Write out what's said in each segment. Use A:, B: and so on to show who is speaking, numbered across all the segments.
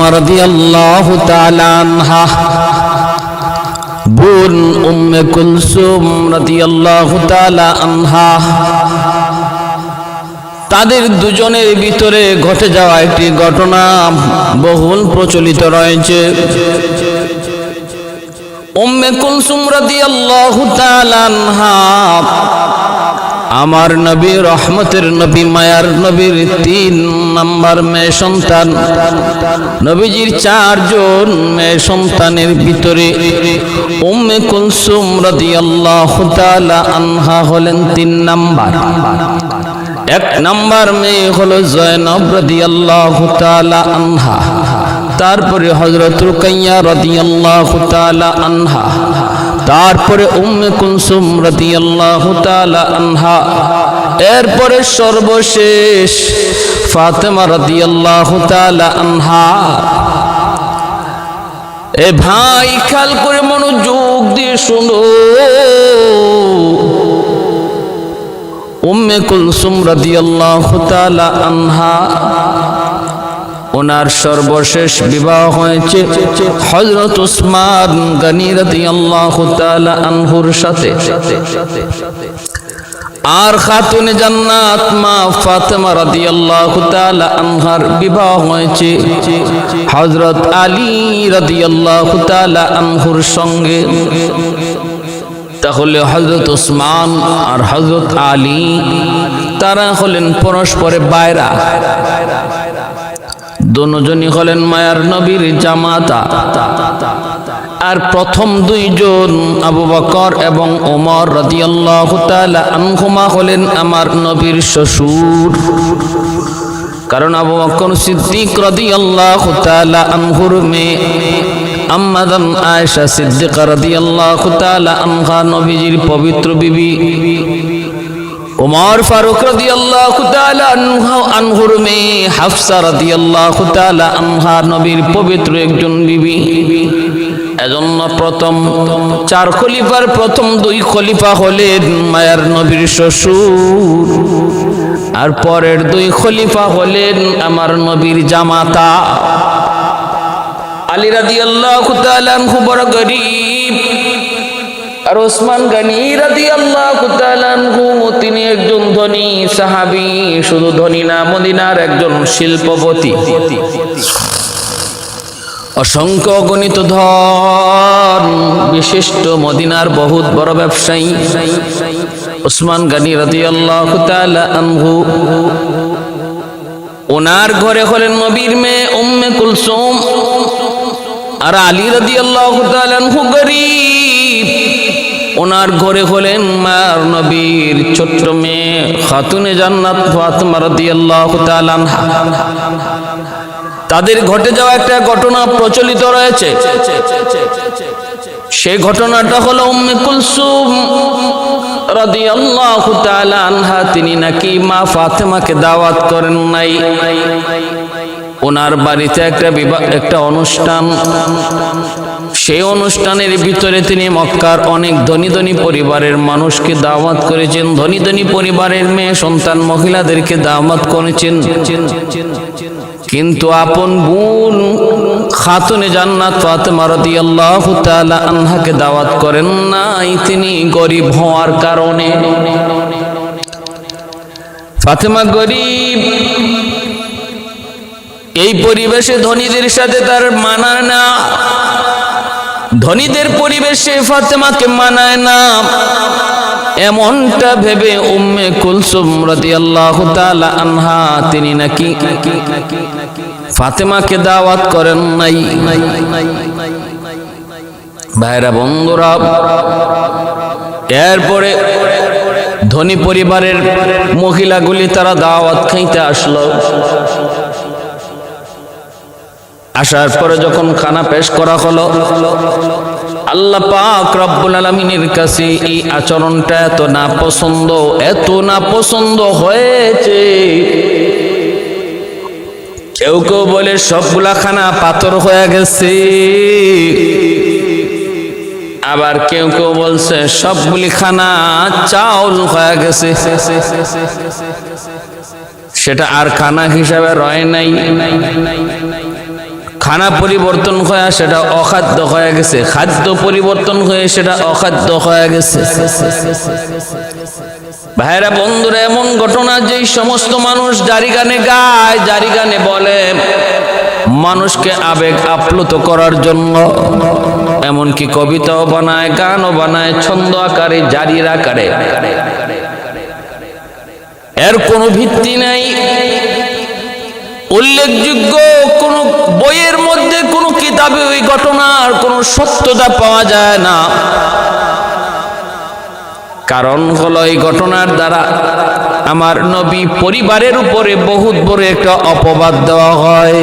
A: ফাতেমা রাদিয়াল্লাহু তাআলা আনহা, বোন উম্মে কুলসুম রাদিয়াল্লাহু তাআলা আনহা, তাদের দুজনের ভিতরে ঘটে যাওয়া একটি ঘটনা বহুল প্রচলিত রয়েছে। উম্মে কুলসুম রাদিয়াল্লাহু তাআলা আনহা আমার নবী, রহমতের নবী, মায়ার নবীর 3 নাম্বার মেয়ে সন্তান। নবীজির 4 জন মেয়ে সন্তানের ভিতরে উম্মে কুলসুম রাদিয়াল্লাহু তাআলা আনহা হলেন 3 নাম্বার। 1 নাম্বার মেয়ে হলো জয়নব রাদিয়াল্লাহু তাআলা আনহা, তারপরে হযরত রুকাইয়া রাদিয়াল্লাহু তাআলা আনহা, তারপরে উম্মে কুলসুম রাদিয়াল্লাহু তাআলা আনহা, এরপরে সর্বশেষ ফাতেমা রাদিয়াল্লাহু তাআলা আনহা। এ ভাই, খেয়াল করে মনোযোগ দিয়ে শুনো। উম্মে কুলসুম রাদিয়াল্লাহু তাআলা আনহা, ওনার সর্বশেষ বিবাহ হয়েছে হযরত উসমান গনি রাদিয়াল্লাহু তাআলা আনহুর সাথে। আর খাতুনে জান্নাত মা ফাতেমা রাদিয়াল্লাহু তাআলা আনহার বিবাহ হয়েছে হযরত আলী রাদিয়াল্লাহু তাআলা আনহুর সঙ্গে। তাহলে হযরত উসমান আর হযরত আলী তারা হলেন পরস্পরে বাইরা, দুজনই হলেন মায়ার নবীর জামাতা। আর প্রথম 2 জন আবু বকর এবং ওমর রাদিয়াল্লাহু তাআলা আনহুমা হলেন আমার নবীর শ্বশুর। কারণ আবু বকর সিদ্দিক রাদিয়াল্লাহু তাআলা আনহুর মেয়ে আম্মাদান আয়েশা সিদ্দিকা রাদিয়াল্লাহু তাআলা আনহা নবীজির পবিত্র বিবি। ওমর ফারুক রাদিয়াল্লাহু তাআলা আনহুর মেয়ে হাফসা রাদিয়াল্লাহু তাআলা আনহা নবীর পবিত্র একজন বিবি। এজন্য প্রথম 4 খলিফার প্রথম 2 খলিফা হলেন মায়ার নবীর শ্বশুর, আর পরের 2 খলিফা হলেন আমার নবীর জামাতা। আলী রাদিয়াল্লাহু তাআলা আনহু বড় গরীব, আর ওসমান গনি রাদিয়াল্লাহু তাআলা আনহু তিনি একজন ধনী সাহাবী। শুধু ধনী না, মদিনার একজন শিল্পপতি, অসংখ্য গণিত ধন বিশিষ্ট মদিনার বহুত বড় ব্যবসায়ী ওসমান গনি রাদিয়াল্লাহু তাআলা আনহু। ওনার ঘরে হলেন নবীর মেয়ে উম্মে কুলসুম, আর আলী রাদিয়াল্লাহু তাআলা আনহু গরীব, ওনার ঘরে হলেন মায়ার নবীর ছোট্ট মেয়ে খাতুনে জান্নাত ফাতেমা রাদিয়াল্লাহু তাআলা আনহা। তাদের ঘটে যাওয়া একটা ঘটনা প্রচলিত রয়েছে। সেই ঘটনাটা হলো উম্মে কুলসুম রাদিয়াল্লাহু তাআলা আনহা তিনি নাকি মা ফাতেমাকে দাওয়াত করেন নাই। ওনার বাড়িতে একটা অনুষ্ঠান, সেই অনুষ্ঠানের ভিতরে তিনি মক্কার অনেক ধনী ধনী পরিবারের মানুষকে দাওয়াত করেছেন, ধনী ধনী পরিবারের মেয়ে সন্তান মহিলাদেরকে দাওয়াত করেছেন। কিন্তু আপন বোন খাতুনে জান্নাত ফাতেমা রাদিয়াল্লাহু তাআলা আনহাকে দাওয়াত করেন নাই, তিনি গরীব হওয়ার কারণে। ফাতেমা গরীব, এই পরিবেশে ধনীদের সাথে তার মানায় না, ধনীদের পরিবেশে ফাতেমাকে মানায় না। এমনটা ভেবে উম্মে কুলসুম রাদিয়াল্লাহু তাআলা আনহা তিনি নাকি ফাতেমাকে দাওয়াত করেন নাই। ভাইরা বন্ধুরা, এরপরে ধনী পরিবারের মহিলাগুলি তারা দাওয়াত খাইতে আসলো। আসার পরে যখন খানা পেশ করা হলো, আল্লাহ পাক রব্বুল আলামিনের কাছে এই আচরণটা এত নাপছন্দ হয়েছে। কেউ কেউ বলে সবগুলা খানা পাথর হয়ে গেছে, আবার কেউ কেউ বলছে সবগুলি খানা চাউল হয়ে গেছে, সেটা আর খানা হিসাবে রয় নাই। খানা পরিবর্তন হয়ে সেটা অখাদ্য হয়ে গেছে, খাদ্য পরিবর্তন হয়ে সেটা অখাদ্য হয়ে গেছে। ভাইরা বন্ধুরা, এমন ঘটনা যে সমস্ত মানুষ জারি গানে গায়, জারি গানে বলে, মানুষকে আবেগ আপ্লুত করার জন্য, এমনকি কবিতাও বানায়, গানও বানায়, ছন্দ আকারে, জারির আকারে। এর কোনো ভিত্তি নাই। উল্লেখযোগ্য কোন বইয়ের মধ্যে, কোন কিতাবে ওই ঘটনার কোন সত্যতা পাওয়া যায় না। কারণ হলো এই ঘটনার দ্বারা আমার নবী পরিবারের উপরে বহুত বড় একটা অপবাদ দেওয়া হয়।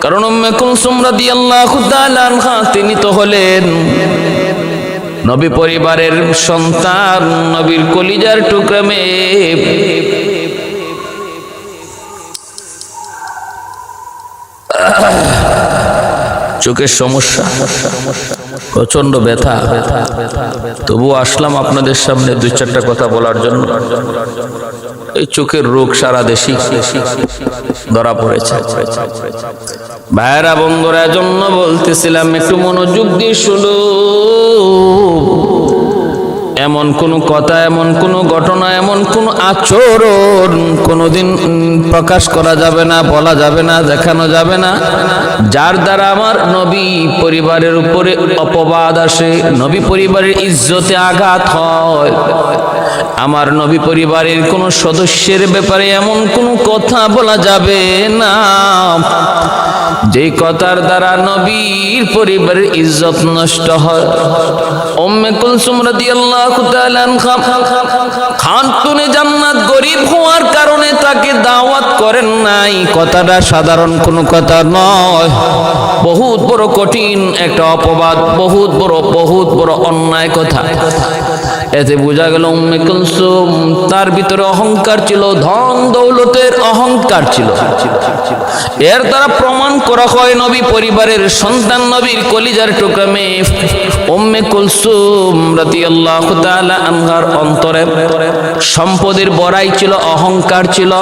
A: কারণ উম্মে কুলসুম রাদিয়াল্লাহু তাআলা আনহা তিনি তো হলেন নবী পরিবারের সন্তান, নবীর কলিজার টুকরা মেয়ে। চোখের সমস্যা, প্রচন্ড ব্যথা, তবু আসলাম আপনাদের সামনে দুই চারটা কথা বলার জন্য। এই চোখের রোগ সারা দেশে ধরা পড়েছে। ভাইরা বন্ধুরা, জন্য বলতেছিলাম একটু মনোযোগ দিয়ে শুনো। এমন কোন কথা, এমন কোন ঘটনা, এমন কোন আচরণ কোনদিন প্রকাশ করা যাবে না, বলা যাবে না, দেখানো যাবে না, যার দ্বারা আমার নবী পরিবারের উপরে অপবাদ আসে, নবী পরিবারের ইজ্জতে আঘাত হয়। আমার নবী পরিবারের কোন সদস্যের ব্যাপারে এমন কোন কথা বলা যাবে না যেই কথার দ্বারা নবীর পরিবারের ইজ্জত নষ্ট হয়। উম্মে কুলসুম রাদিয়াল্লাহু তাআলা আনহা খাতুনে জান্নাত গরীব হওয়ার কারণে তাকে দাওয়াত করেন নাই। কথাটা সাধারণ কোনো কথা নয়, বহুত বড় কঠিন একটা অপবাদ, বহুত বড় অন্যায় কথা। এতে বোঝা গেল উম্মে কুলসুম তার ভিতরে অহংকার ছিল, ধন দৌলতের অহংকার ছিল। এর দ্বারা প্রমাণ করা হয় নবী পরিবারের সন্তান, নবীর কলিজার টুকরা মেয়ে উম্মে কুলসুম রাদিয়াল্লাহু তাআলা আনহার অন্তরে সম্পদের বড়াই ছিল, অহংকার ছিল।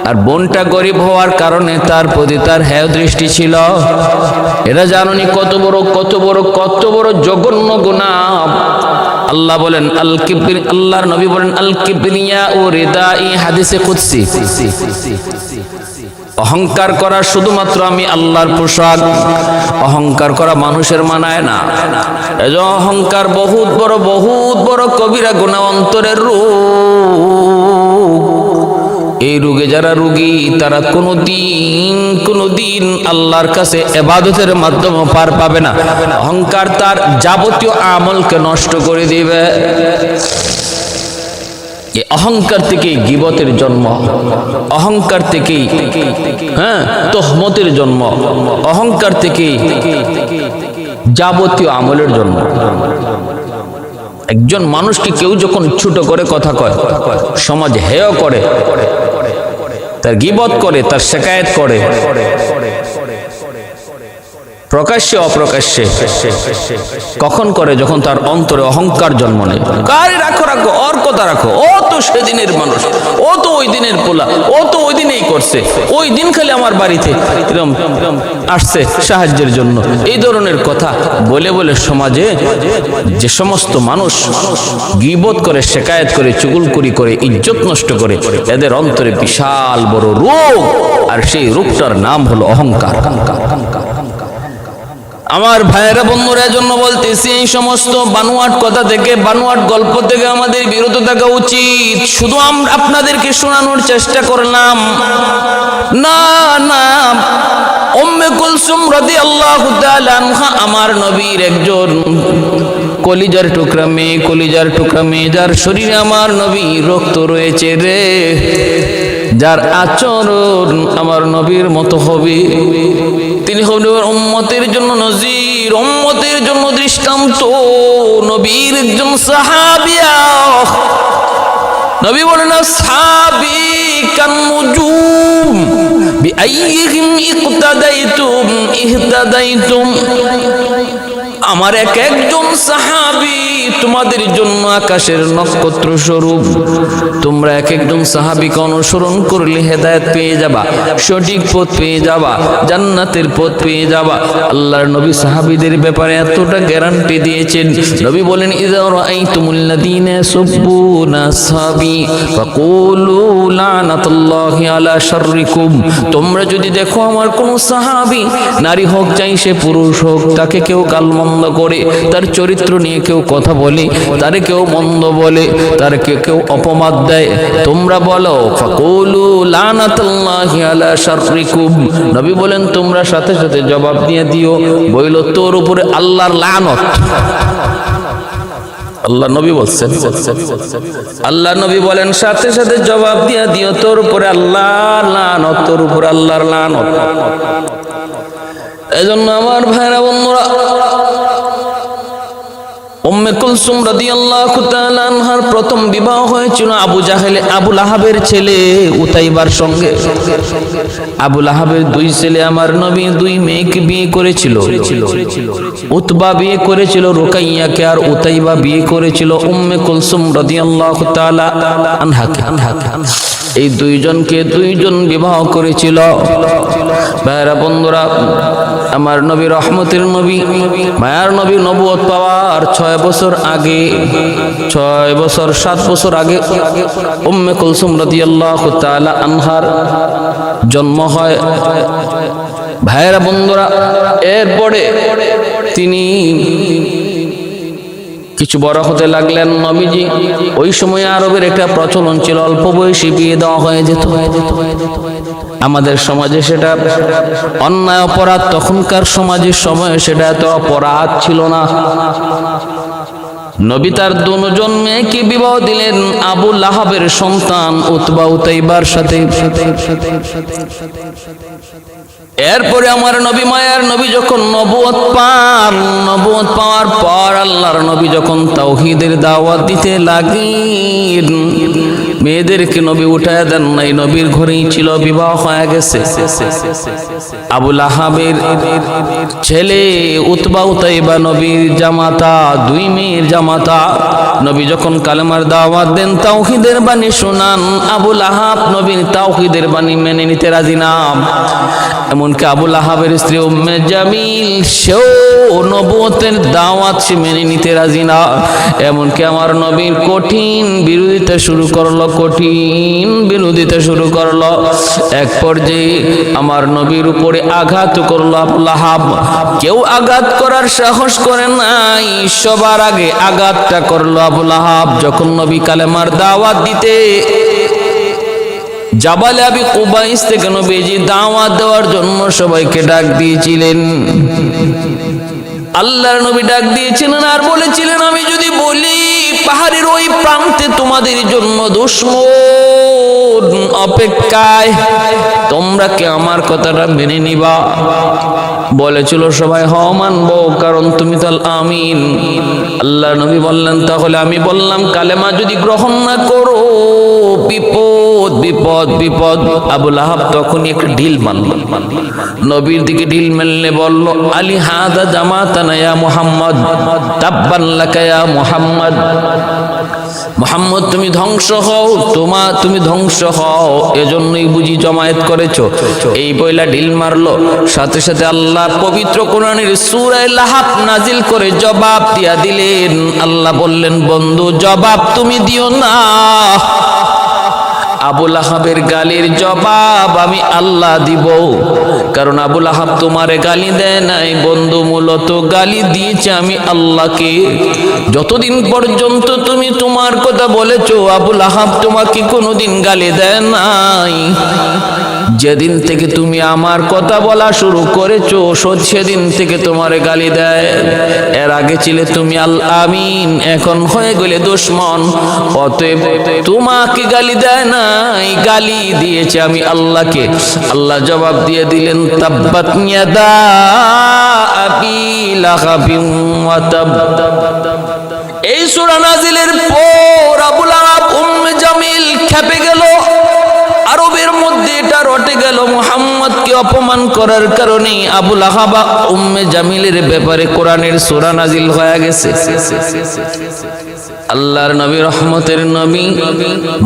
A: আর বোনটা গরিব হওয়ার কারণে তার প্রতি তার হেয় দৃষ্টি ছিল। এরা জানেনি কত বড় জঘন্য গুনাহ। আল্লাহ বলেন আল্লাহর নবী বলেন আল কিবরিয়া ও রিদাই, হাদিসে কুদসি। অহংকার করা শুধুমাত্র আমি আল্লাহর পোশাক, অহংকার করা মানুষের মানায় না। এই যে অহংকার বহুত বড় কবিরা গুনাহ, অন্তরের রোগ। এই রোগে যারা রোগী তারা কোনোদিন আল্লাহর কাছে ইবাদতের মাধ্যমে পার পাবে না। অহংকার তার যাবতীয় আমলকে নষ্ট করে দিবে। এই অহংকার থেকেই গীবতের জন্ম, অহংকার থেকেই তহমতের জন্ম, অহংকার থেকেই যাবতীয় আমলের জন্ম। একজন মানুষকে কেউ যখন ছোট করে কথা কয়, সমাজ হেয় করে, তার গীবত করে, তার শিকায়েত করে, প্রকাশ্যে অপ্রকাশ্যে, কখন করে? যখন তার অন্তরে অহংকার জন্ম নেয়। কারে রাখো ওর কথা রাখো, ও তো সেদিনের মানুষ, ও তো ওই দিনের পোলা, ও তো ওই দিনেই করছে, ওই দিন খালি আমার বাড়িতে এরকম আসছে সাহায্যের জন্য। এই ধরনের কথা বলে বলে সমাজে যে সমস্ত মানুষ গীবত করে, শিকায়েত করে, চুগলখড়ি করে, ইজ্জত নষ্ট করে, এদের অন্তরে বিশাল বড় রোগ, আর সেই রোগটার নাম হলো অহংকার। আমার ভাইয়েরা বন্ধুরা, জন্য বলতেছি এই সমস্ত বানোয়াট কথা থেকে, বানোয়াট গল্প থেকে আমাদের বিরত থাকা উচিত। শুধু আমরা আপনাদেরকে শোনানোর চেষ্টা করলাম না। উম্মে কুলসুম রাদিয়াল্লাহু তাআলা আনহা আমার নবীর একজন কলিজার টুকরা মেয়ে, যার শরীরে আমার নবীর রক্ত রয়েছে রে, যার আচরণ আমার নবীর মতো হবে। তিনি হবেন উম্মতের জন্য নজির, উম্মতের জন্য দৃষ্টান্ত, নবীর একজন সাহাবিয়া। নবী বলেন আসহাবি কান্নুজুম বিআইয়িহিম ইক্তাদাইতুম ইহতাদাইতুম। আমার এক একজন সাহাবী তোমাদের জন্য আকাশের নক্ষত্র স্বরূপ। তোমরা এক একজন সাহাবীকে অনুসরণ করলে হেদায়েত পেয়ে যাবা, সঠিক পথ পেয়ে যাবা, জান্নাতের পথ পেয়ে যাবা। আল্লাহর নবী সাহাবীদের ব্যাপারে এতটা গ্যারান্টি দিয়েছেন। নবী বলেন, ইযা রাআইতুমুল্লাযীনা ইয়াসুব্বুনা আসহাবী ফাকুলু লানাতুল্লাহি আলা শাররিকুম। তোমরা যদি দেখো আমার কোন সাহাবী, নারী হোক চাই সে পুরুষ হোক, তাকে কেউ গালমন্দ করে, তার চরিত্র নিয়ে কেউ কথা বলে, তারে কেউ মন্দ বলে, তারকে কেউ অপমান দেয়, তোমরা বলো ফাকুলু লানাতুল্লাহি আলা শাররিকুম। নবী বলেন তোমরা সাথে সাথে জবাব দিয়ে দিও, বইল তোর উপরে আল্লাহর লানত। আল্লাহ নবী বলছেন, আল্লাহ নবী বলেন সাথে সাথে জবাব দিয়ে দিও তোর উপরে আল্লাহর লানত, তোর উপরে আল্লাহর লানত। এজন্য আমার ভাইরা বন্ধুরা, উম্মে কুলসুম রাদিয়াল্লাহু তাআলা আনহার প্রথম বিবাহ হয়েছিল আবু লাহাবের ছেলে উতাইবার সঙ্গে। আবু লাহাবের দুই ছেলে আমার নবী দুই মেয়েকে বিয়ে করেছিল। উতবা বিয়ে করেছিল রুকাইয়াকে, আর উতাইবা বিয়ে করেছিল উম্মে কুলসুম রাদিয়াল্লাহু তাআলা আনহাকে। এই দুইজনকে দুইজন বিবাহ করেছিল। ভাইরা বন্ধুরা, আমার নবী রহমতের নবী, মায়ার নবী নবুয়ত পাওয়ার 6 বছর আগে, 6 বছর 7 বছর আগে উম্মে কুলসুম রাদিয়াল্লাহু তাআলা আনহার জন্ম হয়। ভাইরা বন্ধুরা, এরপরে তিনি কিছু বড় হতে লাগলেন। নবীজি ওই সময় আরবের একটা প্রচলন ছিল, অল্প বয়সী বিয়ে দেওয়া হয়ে যেত। আমাদের সমাজে সেটা অন্যায় অপরাধ, তখনকার সমাজের সময় সেটা এত অপরাধ ছিল না। নবী তার দুজন মেয়েকে বিবাহ দিলেন আবু লাহাবের সন্তান উতবা উতাইবার সাথে। এরপরে আমার নবী, মায়ার নবী যখন নবুয়ত পান, নবুয়ত পাওয়ার পর আল্লাহর নবী যখন তাওহীদের দাওয়াত দিতে লাগলেন, মেয়েদেরকে নবী উঠায় দেন নাই, নবীর ঘরেই ছিল, বিবাহ হয়ে গেছে। আবু লাহাবের ছেলে উতবা উতাইবা নবীর জামাতা, দুই মেয়ের জামাতা। নবী যখন কালেমার দাওয়াত দেন, তাওহীদের বাণী শোনান, আবু লাহাব নবীর তাওহীদের বাণী মেনে নিতে রাজি না। এমনকি আবু লাহাবের স্ত্রী উম্মে জামিল, সেও নবুয়তের দাওয়াত সে মেনে নিতে রাজি না। এমনকি আমার নবীর কঠিন বিরোধিতা শুরু করলো, কঠিন বিরোধিতা শুরু করলো। এক পর্যায়ে আমার নবীর উপরে আঘাত করলো আবু লাহাব। কেউ আঘাত করার সাহস করে নাই, সবার আগে আঘাতটা করলো আবু লাহাব। যখন নবী কালেমার দাওয়াত দিতে জাবালে আবি কুবাইস থেকে নবীজি দাওয়াত দেওয়ার জন্য সবাইকে ডাক দিয়েছিলেন। আল্লাহর নবী ডাক দিয়েছিলেন আর বলেছিলেন, আমি যদি বলি পাহাড়ের ওই প্রান্তে তোমাদের জন্য দুশমন অপেক্ষায়, তোমরা কি আমার কথাটা মেনে নিবা? বলেছিল সবাই, হ মানবো, কারণ তুমি তো আমিন। আল্লাহর নবী বললেন, তাহলে আমি বললাম কালেমা যদি গ্রহণ না করো বিপদ বিপদ বিপদ। আবু লাহাব তখন একটা ঢিল মারল, নবীর দিকে ঢিল মেললে বলল, আলী হাদা জামাতানা ইয়া মুহাম্মদ, তাব্বান লাকা ইয়া মুহাম্মদ। মুহাম্মদ তুমি ধ্বংস হও, তুমি ধ্বংস হও, এজন্যই বুঝি জমায়েত করেছো। এই বইলা ঢিল মারলো। সাথে সাথে আল্লাহ পবিত্র কোরআনের সূরা লাহাব নাজিল করে জবাব দিয়া দিলেন। আল্লাহ বললেন, বন্ধু জবাব তুমি দিও না, আবু লাহাবের গালির জবাব আমি আল্লাহ দিব। কারণ আবু লাহাব তোমারে গালি দেয় নাই বন্ধু, মূলত গালি দিয়েছে আমি আল্লাহকে। যতদিন পর্যন্ত তুমি তোমার কথা বলেছো, আবু লাহাব তোমাকে কোনোদিন গালি দেয় নাই। যেদিন থেকে তুমি আমার কথা বলা শুরু করেছো, সেদিন থেকে তোমারে গালি দেয়। এর আগে ছিলে তুমি আল আমিন, এখন হয়ে গেলে দুশমন। অতএব তোমাকে গালি দেয় নাই, গালি দিয়েছে আমি আল্লাহকে। আল্লাহ জবাব দিয়ে দিলেন, তাব্বাত ইয়াদা আবি লাহাবিন ওয়া তাব। এই সূরা নাজিলের পর আবু লাহাব উম্মে জামিল খেপে গেল। আরবের মধ্যে এটা ঘটে গেল মুহাম্মদকে অপমান করার কারণে আবু লাহাব উম্মে জামিলের ব্যাপারে কোরআনের সূরা নাজিল হয়ে গেছে। আল্লাহর নবী, রহমতের নবী,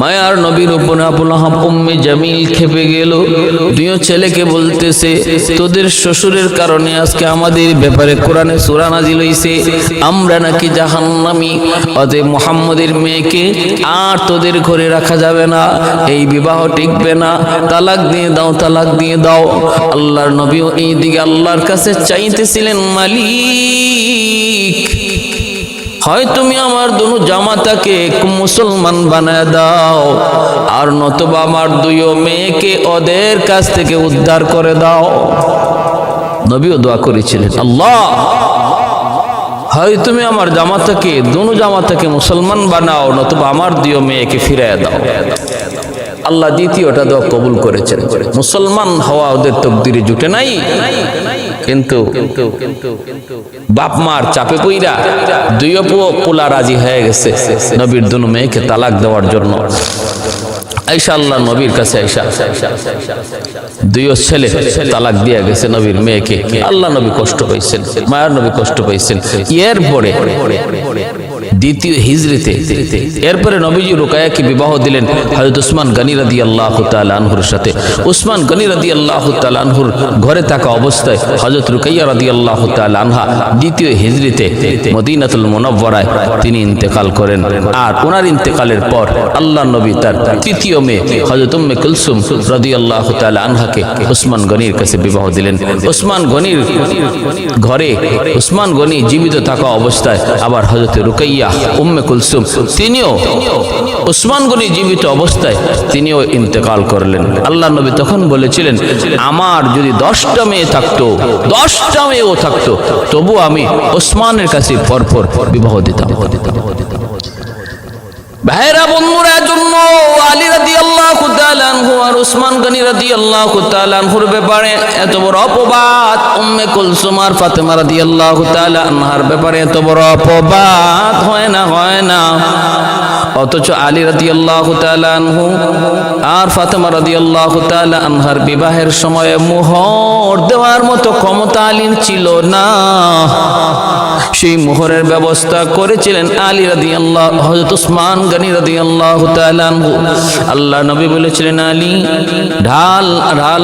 A: মায়ার নবীর উপর আবু লাহাব উম্মে জামিল খেপে গেল। দুই ছেলেকে বলতেছে, তোদের শ্বশুরের কারণে আজকে আমাদের ব্যাপারে কোরআনে সূরা নাজিল হইছে, আমরা নাকি জাহান্নামী, অতএব মুহাম্মদের মেয়েকে আর তোদের ঘরে রাখা যাবে না, এই বিবাহ টিকবে না, তালাক দিয়ে দাও, তালাক দিয়ে দাও। আল্লাহর নবীও এইদিকে আল্লাহর কাছে চাইতেছিলেন, মালিক, হয় তুমি আমার দুনো জামাতাকে মুসলমান বানায় দাও, আর নতুবা আমার দুই মেয়েকে ওদের কাছ থেকে উদ্ধার করে দাও। নবীও দোয়া করেছিলেন, আল্লাহ, হয় তুমি আমার জামাতাকে, দুনো জামাতাকে মুসলমান বানাও, নতুবা আমার দুই মেয়েকে ফিরাইয়া দাও। আল্লাহ দ্বিতীয়টা দোয়া কবুল করেছেন। মুসলমান হওয়া ওদের তকদিরে জুটে নাই, কিন্তু বাপ মার চাপে পইরা দুই পোলা রাজি হয়ে গেছে নবীর দুনো মেয়েকে তালাক দেওয়ার জন্য। আয়েশা আল্লাহ নবীর কাছে আয়েশা, দুই ছেলে তালাক দিয়ে গেছে নবীর মেয়েকে। আল্লাহ নবী কষ্ট পাইছেন, মায়ার নবী কষ্ট পাইছেন। এরপরে দ্বিতীয় হিজরিতে এরপরে নবীজি রুকায়াকে বিবাহ দিলেন হযরত উসমান গনি রাদিয়াল্লাহু তাআলা আনহুর সাথে। উসমান গনি রাদিয়াল্লাহু তাআলা আনহুর ঘরে থাকা অবস্থায় হযরত রুকাইয়া রাদিয়াল্লাহু তাআলা আনহা দ্বিতীয় হিজরিতে মদিনাতুল মুনাওয়ারায় তিনি ইন্তেকাল করেন। আর ওনার ইন্তেকালের পর আল্লাহর নবী তার তৃতীয় মেয়ে হযরত উম্মে কুলসুম রাদিয়াল্লাহু তাআলা আনহাকে উসমান গনির কাছে বিবাহ দিলেন। উসমান গনির ঘরে উসমান গনি জীবিত থাকা অবস্থায় আবার হযরত রুকাইয়া উম্মে কুলসুম তিনিও উসমান গনি জীবিত অবস্থায় তিনিও ইন্তেকাল করলেন। আল্লাহর নবী তখন বলেছিলেন, আমার যদি 10টা মেয়ে থাকতো, 10টা মেয়েও থাকতো, তবু আমি উসমানের কাছে পরপর বিবাহ দিতাম। ভাইরা বন্ধুরা, জন্য আলী রাদিয়াল্লাহু তাআলা আনহু আর উসমান গনি রাদিয়াল্লাহু তাআলা আনহুর ব্যাপারে এত বড় অপবাদ, উম্মে কুলসুম আর ফাতেমা রাদিয়াল্লাহু তাআলা আনহার ব্যাপারে এত বড় অপবাদ হয় না। অথচ আলী রাদিয়াল্লাহু তাআলা আনহু আর ফাতেমা রাদিয়াল্লাহু তাআলা আনহার বিবাহের সময়ে মোহর দেওয়ার মতো ক্ষমতা আলীর ছিল না। সেই মোহরের ব্যবস্থা করেছিলেন আলী রাদিয়াল্লাহু, হযরত উসমান গনি রাদিয়াল্লাহু তাআলা আনহু। আল্লাহ নবী বলেছিলেন, আলী, ঢাল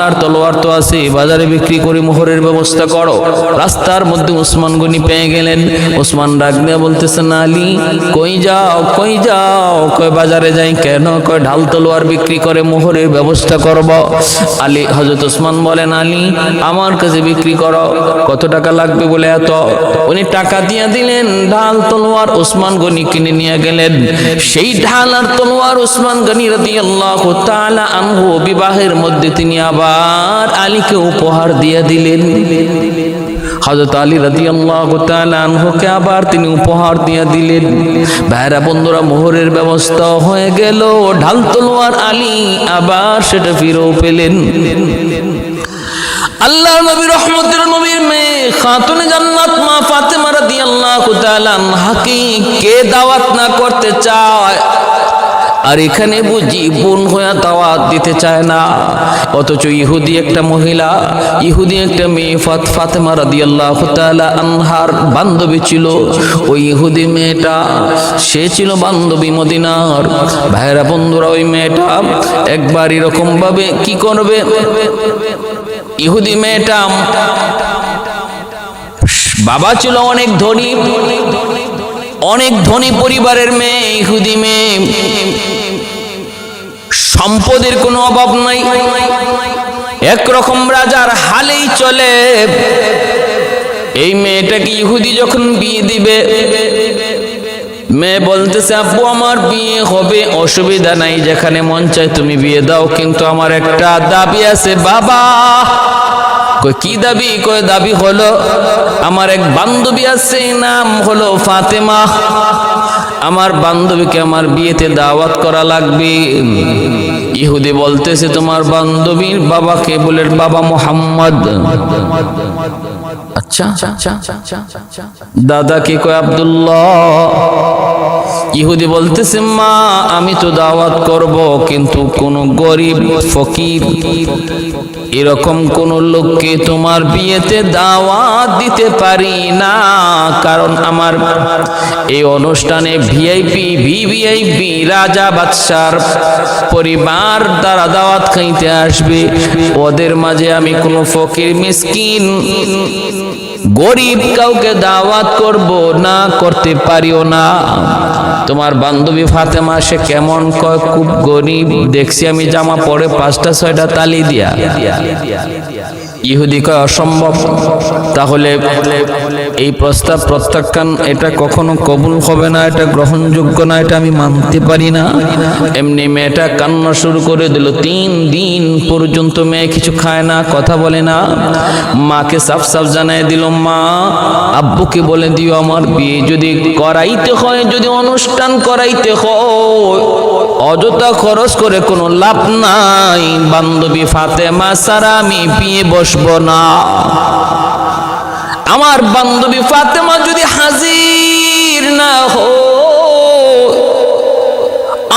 A: আর তলোয়ার তো আছে, বাজারে বিক্রি করে মোহরের ব্যবস্থা করো। রাস্তার মধ্যে উসমান গনি পেয়ে গেলেন। উসমান ডাক দিয়ে বলতেছেন, আলী, কই যাও? কই বাজারে যাই কেন? কই ঢাল তলোয়ার বিক্রি করে মোহরের ব্যবস্থা করব। আলী, হযরত উসমান বলেন, আলী, আমার কাছে বিক্রি করো। কত টাকা লাগবে বলে এত? উনি টাকা দিয়ে দিলেন। ঢাল তলোয়ার উসমান গনি কিনে নিয়ে গেলেন। সেই ঢাল আর তলোয়ার উসমান গনি রাদিয়াল্লাহু তাআলা আনহু বিবাহের মধ্যে তিনি আবার আলীকে উপহার দিয়ে দিলেন। হযরত আলী রাদিয়াল্লাহু তাআলা আনহুকে আবার তিনি উপহার দিয়ে দিলেন। ভাইরা বন্ধুরা, মোহরের ব্যবস্থা হয়ে গেল। ঢাল তলোয়ার আলী আবার সেটা ফিরেও পেলেন। আল্লাহ নবী, রহমতের নবীর মেয়ে খাতুনে জান্নাত মা ফাতেমা রাদিয়াল্লাহু তাআলা আনহাকে কে দাওয়াত না করতে চায়? আর এখানে বুঝি বোন হয়ে দাওয়াত দিতে চায় না। অথচ ইহুদি একটা মহিলা, ইহুদি একটা মেয়ে ফাতেমা রাদিয়াল্লাহু তাআলা আনহার বান্ধবী ছিল। ওই ইহুদি মেয়েটা, সে ছিল বান্ধবী মদিনার। ভাইরা বন্ধুরা, ওই মেয়েটা একবার এরকম ভাবে কি করবে, ইহুদি মেয়েটা বাবা ছিল অনেক ধনী পরিবারের মেয়ে। ইহুদি মেয়ে, সম্পদের কোনো অভাব নাই, একরকম রাজার হালেই চলে। এই মেয়েটাকে ইহুদি যখন বিয়ে দিবে, মেয়ে বলতেছে, আব্বু, আমার বিয়ে হবে, অসুবিধা নাই, যেখানে মন চায় তুমি বিয়ে দাও, কিন্তু আমার একটা দাবি আছে। বাবা, কই কি দাবি? কই দাবি হলো, আমার এক বান্ধবী আছে, নাম হলো ফাতেমা, আমার বান্ধবীকে আমার বিয়েতে দাওয়াত করা লাগবে। ইহুদি বলতেছে, তোমার বান্ধবীর বাবাকে? বলে, বাবা মুহাম্মদ। আচ্ছা, দাদা কি? কয় আব্দুল্লাহ। ইহুদি বলতেছে, মা আমি তো দাওয়াত করব, কিন্তু কোন গরিব ফকির এরকম কোন লোককে তোমার বিয়েতে দাওয়াত দিতে পারি না, কারণ আমার এই অনুষ্ঠানে ভিআইপি ভিভিআইপি রাজা বাদশার পরিবার দ্বারা দাওয়াত খাইতে আসবে, ওদের মাঝে আমি কোন ফকির মিসকিন গরিব কাউকে দাওয়াত করব না, করতে পারিও না। তোমার বান্ধবী ফাতেমা সে কেমন, কয় খুব গরিব, দেখছি আমি জামা পরে 5টা 6টা তালি দিয়া। ইহুদি কয় অসম্ভব, তাহলে এই প্রস্তাব প্রত্যাখ্যান, এটা কখনো কবুল হবে না, এটা গ্রহণযোগ্য না, এটা আমি মানতে পারি না। এমনি মেয়েটা কান্না শুরু করে দিল। 3 দিন পর্যন্ত মেয়ে কিছু খায় না, কথা বলে না। মাকে সাফ সাফ জানাই দিল, মা আব্বুকে বলে দিও আমার বিয়ে যদি করাইতে হয়, যদি অনুষ্ঠান করাইতে হয়, অযথা খরচ করে কোনো লাভ নাই, বান্ধবী ফাতেমা ছাড়া আমি বিয়ে বসবো না। আমার বান্ধবী ফাতেমা যদি হাজির না হয়,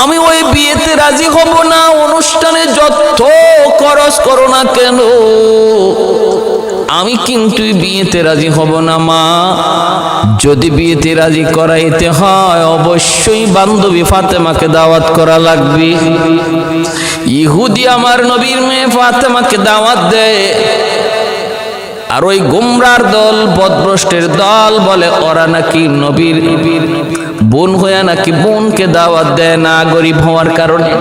A: আমি ওই বিয়েতে রাজি হব না। অনুষ্ঠানে যত খরচ করো না কেন, আমি কিন্তু বিয়েতে রাজি হব না। মা যদি বিয়েতে রাজি করাইতে হয়, অবশ্যই বান্ধবী ফাতেমাকে দাওয়াত করা লাগবে। ইহুদি আমার নবীর মেয়ে ফাতেমাকে দাওয়াত দেয়, আর ওই গুমরার দল, বদভ্রষ্টের দল বলে ওরা নাকি নবীর বোন হইয়া নাকি বোনকে দাওয়াত দেয় না গরিব হওয়ার কারণে।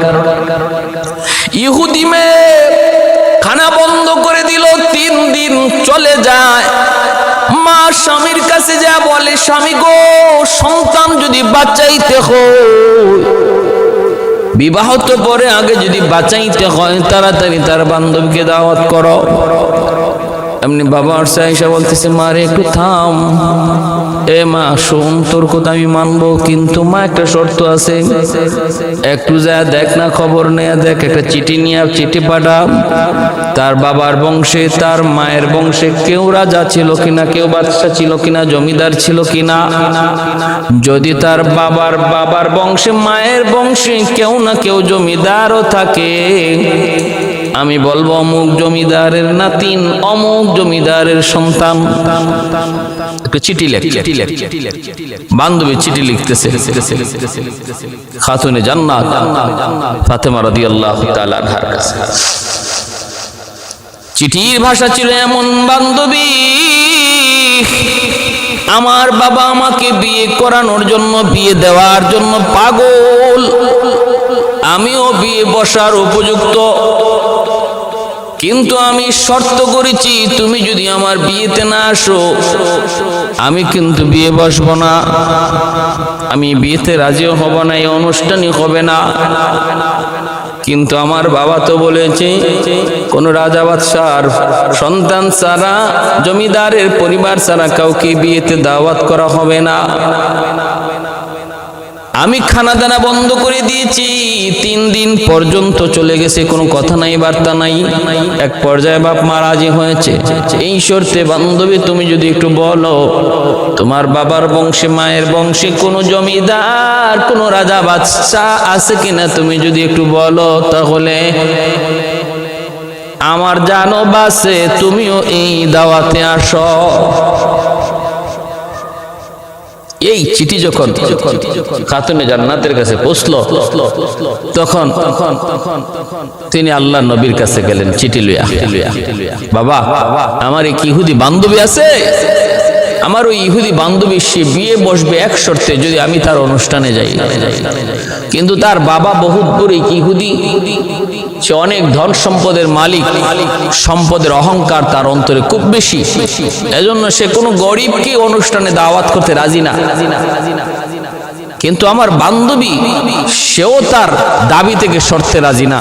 A: ইহুদি মেয়ে খানা বন্ধ করে দিল, 3 দিন চলে যায়। মা স্বামীর কাছে যা বলে, স্বামী গো সন্তান যদি বাঁচাইতে হয়, বিবাহ তো পরে, আগে যদি বাঁচাইতে হয় তাড়াতাড়ি তার বান্ধবীকে দাওয়াত করো। এমনি বাবা আসছে, আয়েশা বলতেছে, মা রে একটু থাম, এ মা শোন, তোর কথা আমি মানবো, কিন্তু মা একটা শর্ত আছে, একটু যা দেখ না, খবর নেয়া দেখ, একটা চিঠি নিয়ে চিঠি পাঠা, তার বাবার বংশে তার মায়ের বংশে কেউ রাজা ছিল কিনা, কেউ বাদশা ছিল কিনা, জমিদার ছিল কিনা। যদি তার বাবার বংশে মায়ের বংশে কেউ না কেউ জমিদারও থাকে, আমি বলবো অমুক জমিদারের নাতিন, অমুক জমিদারের সন্তান। একটা চিঠি লেখ, বান্ধবী চিঠি লিখতেছে, খাতুনে জান্নাত ফাতেমা রাদিয়াল্লাহু তাআলা আনহার কাছে। চিঠির ভাষা ছিল এমন, বান্ধবী আমার বাবা আমাকে বিয়ে করানোর জন্য, বিয়ে দেওয়ার জন্য পাগল, আমিও বিয়ে বসার উপযুক্ত, কিন্তু আমি শর্ত করেছি, তুমি যদি আমার বিয়েতে না আসো আমি কিন্তু বিয়ে বসবো না, আমি বিয়েতে রাজিও হব না, এই অনুষ্ঠানই হবে না। কিন্তু আমার বাবা তো বলেছে কোন রাজা বাদশার সন্তান ছাড়া, জমিদারের পরিবার ছাড়া কাউকে বিয়েতে দাওয়াত করা হবে না। আমি খানা দানা বন্ধ করে দিয়েছি, 3 দিন পর্যন্ত চলে গেছে, কোনো কথা নাই, বার্তা নাই। এক পর্যায়ে বাপ মা রাজি হয়েছে, এই শর্তে বান্ধবী তুমি যদি একটু বলো তোমার বাবার বংশে মায়ের বংশে কোনো জমিদার কোনো রাজা বাদশা আছে কিনা, তুমি যদি একটু বলো তাহলে আমার জানো বাসে, তুমিও এই দাওয়াতে আসো। এই চিঠি যখন খাতুনে জান্নাতের কাছে পৌঁছলো, তখন তিনি আল্লাহ নবীর কাছে গেলেন চিঠি লইয়া। বাবা আমার এক ইহুদি বান্ধবী আছে, আমার ওই ইহুদি বান্ধবী সে বিয়ে বসবে এক শর্তে, যদি আমি তার অনুষ্ঠানে যাই। কিন্তু তার বাবা বহুত গরিব ইহুদি, সে অনেক ধন সম্পদের মালিক, সম্পদের অহংকার তার অন্তরে খুব বেশি, এজন্য সে কোনো গরিবকে অনুষ্ঠানে দাওয়াত করতে রাজি না। কিন্তু আমার বান্ধবী সেও তার দাবি থেকে শর্তে রাজি না।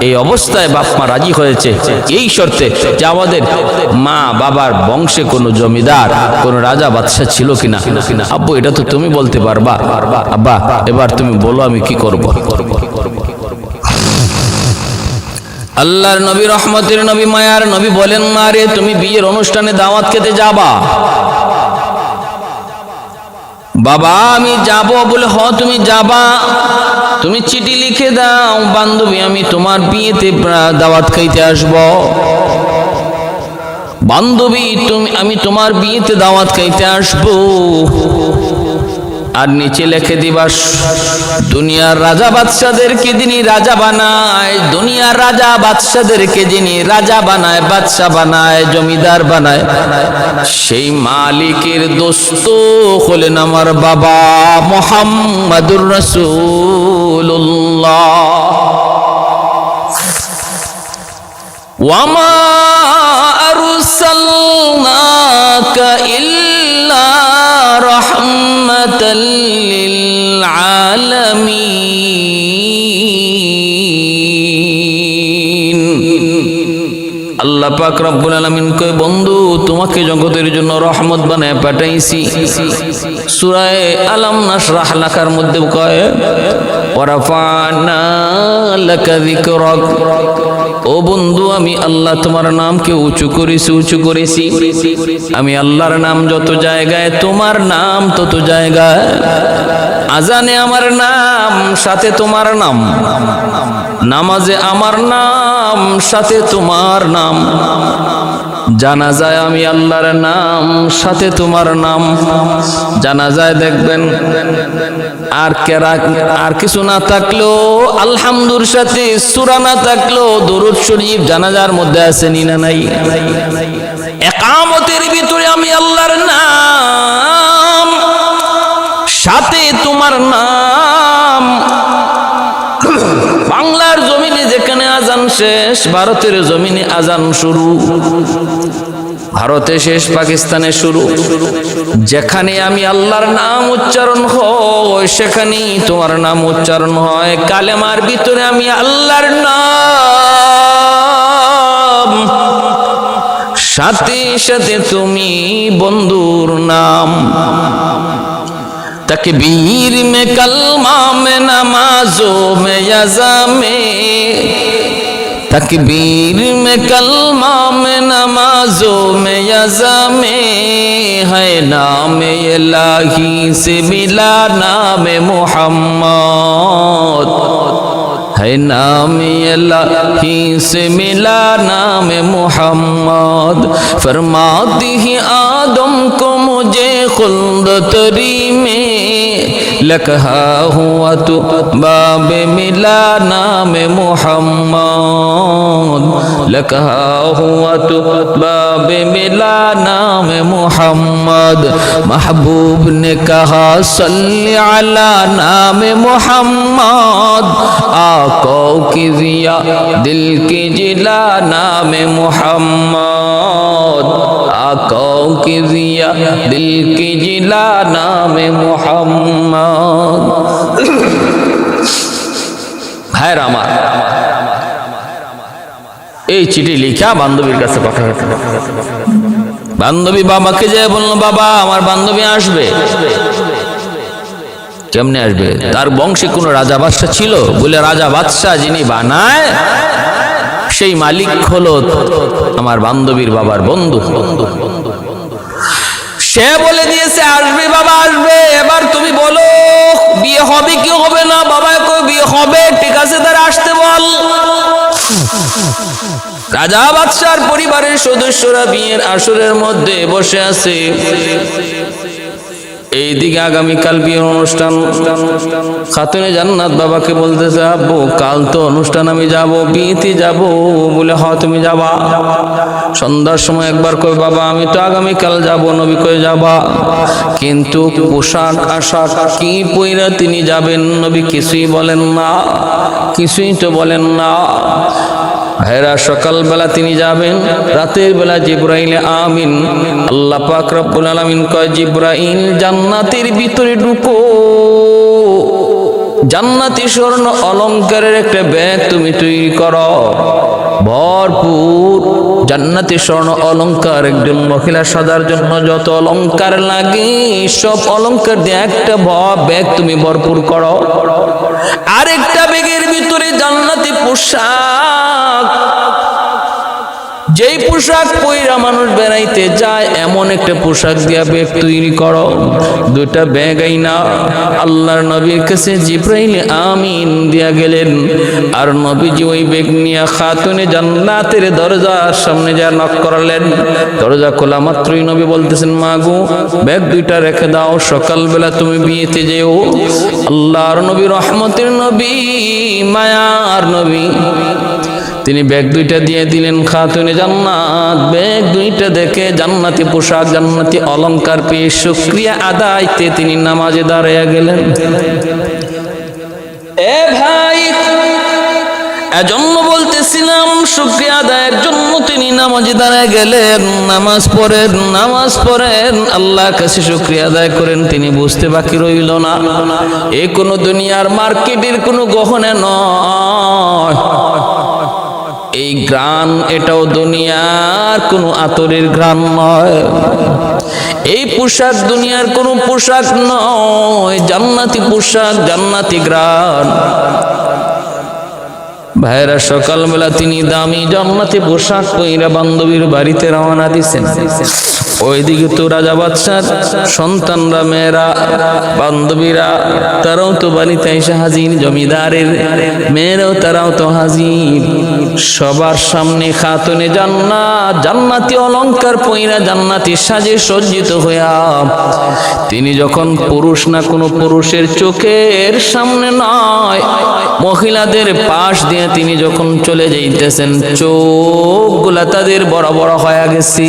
A: এই অবস্থায় বাপ মা রাজি হয়েছে এই শর্তে যে আমাদের মা বাবার বংশে কোনো জমিদার কোনো রাজা বাদশা ছিল কিনা। আব্বু এটা তো তুমি বলতে পারবা, আব্বা এবার তুমি বলো আমি কি করব। আল্লাহর নবী রহমতের নবী মায়ার নবী বলেন, মা রে তুমি বিয়ের অনুষ্ঠানে দাওয়াত খেতে যাবা, বাবা আমি যাব বলে, হ তুমি যাবা, তুমি চিঠি লিখে দাও বান্ধবী আমি তোমার বিয়েতে দাওয়াত খাইতে আসব। বান্ধবী আমি তোমার বিয়েতে দাওয়াত খাইতে আসব। আর নিচে লিখে দিবা, দুনিয়ার রাজা বাদশাদেরকে যিনি রাজা বানায়, দুনিয়ার রাজা বাদশাদেরকে যিনি রাজা বানায়, বাদশা বানায়, জমিদার বানায়, সেই মালিকের দোস্ত হলেন আমার বাবা মুহাম্মাদুর রাসূলুল্লাহ। ওয়ামা আরসালনাকা ইল্লা রাহমাতাল লিল আলামিন। আল্লাহ পাক রব্বুল আলামিন কয়, বন্ধু তোমাকে জগতের জন্য রহমত বানায় পাঠাইছি। সূরা আলাম নাশরাহ লাকার মধ্যে কয়, ওয়ারাফা'না লাকা যিকরাক, ও বন্ধু আমি আল্লাহ তোমার নামকে উঁচু করেছি। আমি আল্লাহর নাম যত জায়গায়, তোমার নাম তত জায়গায়। আজানে আমার নাম, সাথে তোমার নাম, নামাজে আমার নাম, সাথে তোমার নাম, জানাজায় আমি আল্লাহর নাম, সাথে তোমার নাম। জানাজায় দেখবেন আর কিছু না থাকলেও আলহামদুর সাথে সূরা না থাকলেও দরুদ শরীফ জানাজার মধ্যে আছে নি না নাই? ইকামতের ভিতরে আমি আল্লাহর নাম, সাথে তোমার নাম। বাংলার জমিনে যেখানে আজান শেষ, ভারতের জমিনে আজান শুরু। ভারতে শেষ, পাকিস্তানে শুরু। যেখানে আমি আল্লাহর নাম উচ্চারণ হয় সেখানেই তোমার নাম উচ্চারণ হয়। কালেমার ভিতরে আমি আল্লাহর নাম, সাথে সাথে তুমি বন্ধুর নাম। तकबीर में कलमा में नमाजों में यज़ा में, तकबीर में कलमा में नमाजों में यज़ा में, है नाम इलाही से मिला नाम मुहम्मद, है नाम इलाही से मिला नाम मुहम्मद। फरमाती है आदम को मुझे खुल्द तरी में, लकहा हुआ तो बाब मिला नाम मुहम्मद, लकहा हुआ तो बाब मिला नाम मुहम्मद। महबूब ने कहा सल्ली अला नाम मुहम्मद, आका की जिया दिल की जिला नाम मुहम्मद, आका की जिया दिल की जिला नाम मुहम्मद। ভাইয়ের আমার, এই চিঠি লিখা বান্ধবীর কাছে পাঠাবে। বান্ধবী বাবাকে যে বললো, বাবা আমার বান্ধবী আসবে। কেমনে আসবে? তার বংশে কোন রাজা বাদশা ছিল? বলে রাজা বাদশা যিনি বানায় সেই মালিক হলো আমার বান্ধবীর বাবার বন্ধু। সে বলে দিয়েছে আসবে বাবা আসবে। এবার তুমি বলো বিয়ে হবে কি হবে না? বাবা কই বিয়ে হবে, ঠিক আছে তারা আসতে বল। রাজা বাদশার পরিবারের সদস্যরা বিয়ের আসরের মধ্যে বসে আছে। এইদিকে আগামীকাল বিয়ের অনুষ্ঠান। খাতুনে জান্নাত বাবাকে বলতেছে, আব্বু কাল তো অনুষ্ঠান, আমি যাব, বিয়েতে যাব। বলে হ তুমি যাবা। সন্ধ্যার সময় একবার কই, বাবা আমি তো আগামীকাল যাব। নবী কই যাবা, কিন্তু পোশাক আশাক কি পইরা তিনি যাবেন? নবী কিছুই বলেন না, কিছুই তো বলেন না। ভাইরা সকালবেলা তিনি যাবেন, রাতের বেলা জিবরাইল আমিন, আল্লাহ পাক রব্বুল আলামিন কয় জিবরাইল জান্নাতের ভিতরে ঢুকো, জান্নাতি স্বর্ণ অলংকারের একটা ব্যাগ তুমি তৈরি করো, ভরপুর জান্নাতি স্বর্ণ অলংকার। একজন মহিলা সাজার জন্য যত অলংকার লাগে সব অলংকার দিয়ে একটা ব্যাগ তুমি ভরপুর করো। আরেকটা ব্যাগের ভিতরে জান্নাতি পোশাক যেই পোশাক পইরা মানুষ বেড়াইতে যায় এমন একটা পোশাক দিয়া ব্যাগ তৈরি করো। দুইটা ব্যাগ আইনা আল্লাহর নবীর কাছে জিব্রাইল আমিন দিয়া গেলেন, আর নবীজি ওই ব্যাগ নিয়ে খাতুনে জান্নাতের দরজার সামনে যা নক করলেন। দরজা খোলা মাত্রই নবী বলতেছেন, মা গো ব্যাগ দুইটা রেখে দাও, সকালবেলা তুমি বিয়েতে যেও। আল্লাহর নবী, রহমতের নবী, মায়ার নবী, তিনি ব্যাগ দুইটা দিয়ে দিলেন খাতুনে জান্নাত। ব্যাগ দুইটা দেখে জান্নাতি পোশাক, জান্নাতি অলংকার পেয়ে শুকরিয়া আদায়তে তিনি নামাজে দাঁড়াইয়া গেলেন। এ ভাই, এজন্য বলতেছিলাম শুকরিয়া আদায়ের জন্য তিনি নামাজে দাঁড়ায় গেলেন। নামাজ পড়েন, আল্লাহর কাছে শুকরিয়া আদায় করেন। তিনি বুঝতে বাকি রইল না, এ কোনো দুনিয়ার মার্কেটের কোনো গহনা নয়, এই গ্রান এটাও দুনিয়ার কোনো আতরের গ্রান নয়, এই পোশাক দুনিয়ার কোনো পোশাক নয়, জান্নাতি পোশাক, জান্নাতি গ্রান। ভাইরা, সকালবেলা তিনি দামি জান্নাতি পোশাক পইরা বান্ধবীর বাড়িতে রওনা দিছেন। ওইদিকে তো রাজা বাদশার সন্তানরা, মেয়েরা, বান্ধবীরা, তারাও তো বাড়িতে এসে হাজির। জমিদারের মেয়েরাও তারাও তো হাজির। সবার সামনে খাতুনে জান্নাত, জান্নাতি অলংকার পইরা, জান্নাতি সাজে সজ্জিত হইয়া তিনি যখন পুরুষ না কোনো পুরুষের চোখের সামনে নয়, মহিলাদের পাশ দিয়ে তিনি যখন চলে যাইতেছেন, চোখগুলা তাদের বড় বড় হয়ে গেছে।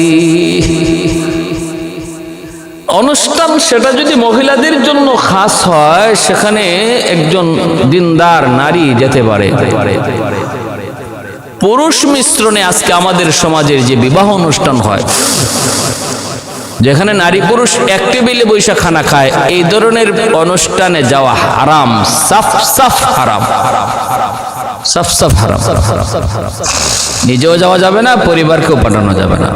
A: অনুষ্ঠান সেটা যদি মহিলাদের জন্য খাস হয়, সেখানে একজন দিনদার নারী যেতে পারে। পুরুষ মিশ্রণে আজকে আমাদের সমাজের যে বিবাহ অনুষ্ঠান হয়, যেখানে নারী পুরুষ এক টেবিলে বৈশা খানা খায়, এই ধরনের অনুষ্ঠানে যাওয়া হারাম, সাফ সাফ হারাম, সাফ সাফ হারাম। নিজেও যাওয়া যাবে না, পরিবারকেও পাঠানো যাবে না।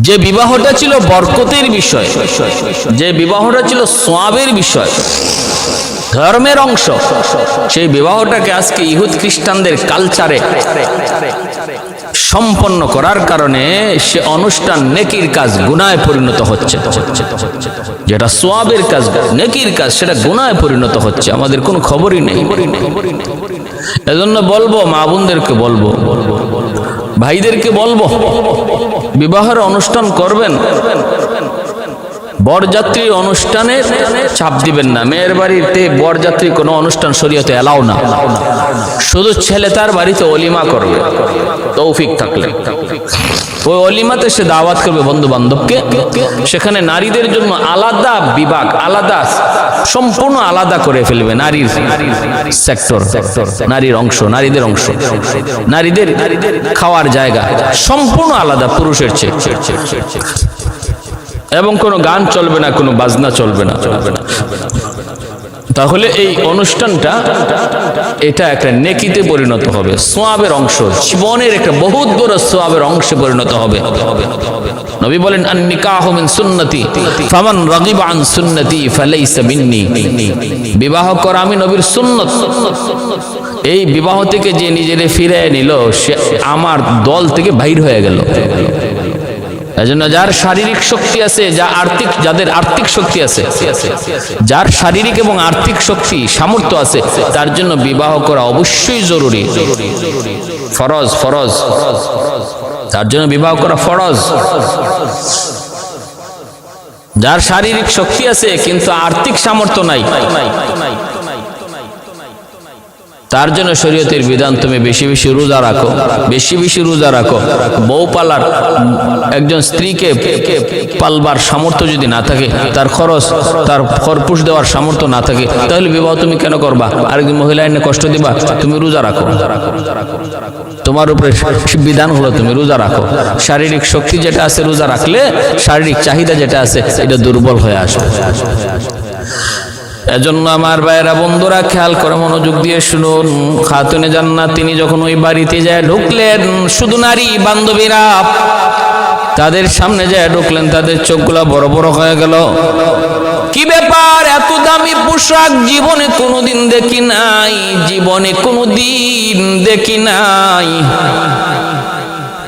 A: যে বিবাহটা ছিল বরকতের বিষয়, যে বিবাহটা ছিল সোয়াবের বিষয়, ধর্মের অংশ, সেই বিবাহটাকে আজকে ইহুদ খ্রিস্টানদের কালচারে সম্পন্ন করার কারণে সে অনুষ্ঠান নেকির কাজ গুনাহে পরিণত হচ্ছে। যেটা সোয়াবের কাজ, নেকির কাজ, সেটা গুনাহে পরিণত হচ্ছে। আমাদের কোনো খবরই নেই। এজন্য বলবো, মা বোনদেরকে বলবো, ভাইদেরকে বলবো, বিবাহের অনুষ্ঠান করবেন, বরযাত্রী অনুষ্ঠানে চাপ দিবেন না। মেয়ের বাড়িতে বরযাত্রী কোনো অনুষ্ঠান শরীয়তে এলাও না। শুধু ছেলে তার বাড়িতে অলিমা করবে, তৌফিক থাকলে ওই অলিমাতে সে দাওয়াত করবে বন্ধু বান্ধবকে। সেখানে নারীদের জন্য আলাদা বিভাগ, আলাদা, সম্পূর্ণ আলাদা করে ফেলবে নারীর সেক্টর, নারীর অংশ, নারীদের অংশ, নারীদের খাওয়ার জায়গা সম্পূর্ণ আলাদা পুরুষের চেয়ে। এবং কোনো গান চলবে না, কোনো বাজনা চলবে না। তাহলে এই অনুষ্ঠানটা, এটা একটা নেকিতে পরিণত হবে, সোয়াবের অংশ, জীবনের একটা বহুত বড় সোয়াবের অংশে পরিণত হবে। নবী বলেন, আন নিকাহু মিন সুন্নতি ফামান রাগিবা আন সুন্নতি ফালাইসা মিন্নি। বিবাহ করা আমি নবীর সুন্নত। এই বিবাহ থেকে যে নিজেরে ফিরিয়ে নিল, সে আমার দল থেকে বাইর হয়ে গেল। এজন্য যার শারীরিক শক্তি আছে, যাদের আর্থিক শক্তি আছে, যার শারীরিক এবং আর্থিক শক্তি, সামর্থ্য আছে, তার জন্য বিবাহ করা অবশ্যই জরুরি, ফরজ, ফরজ। তার জন্য বিবাহ করা ফরজ। যার শারীরিক শক্তি আছে কিন্তু আর্থিক সামর্থ্য নাই, তার জন্য শরীয়তের বিধান, তুমি বেশি বেশি রোজা রাখো, বেশি বেশি রোজা রাখো। বউ পালার, একজন স্ত্রীকে পালবার সামর্থ্য যদি না থাকে, তার খরচ, তার খরপুষ দেওয়ার সামর্থ্য না থাকে, তাহলে বিবাহ তুমি কেন করবা? আরেকজন মহিলা এনে কষ্ট দিবা? তুমি রোজা রাখো, তোমার উপরে বিধান হলো তুমি রোজা রাখো। শারীরিক শক্তি যেটা আছে, রোজা রাখলে শারীরিক চাহিদা যেটা আছে এটা দুর্বল হয়ে আসবে। এজন্য আমার ভাইয়েরা, বন্ধুরা, খেয়াল করে মনোযোগ দিয়ে শুনুন। খাতুনে জান্নাত তিনি যখন ওই বাড়িতে যায় ঢুকলেন, শুধু নারী বান্ধবীরা তাদের সামনে যায় ঢুকলেন, তাদের চোখগুলা বড় বড় হয়ে গেল। কি ব্যাপার, এত দামি পোশাক জীবনে কোনোদিন দেখি নাই, জীবনে কোনোদিন দেখি নাই।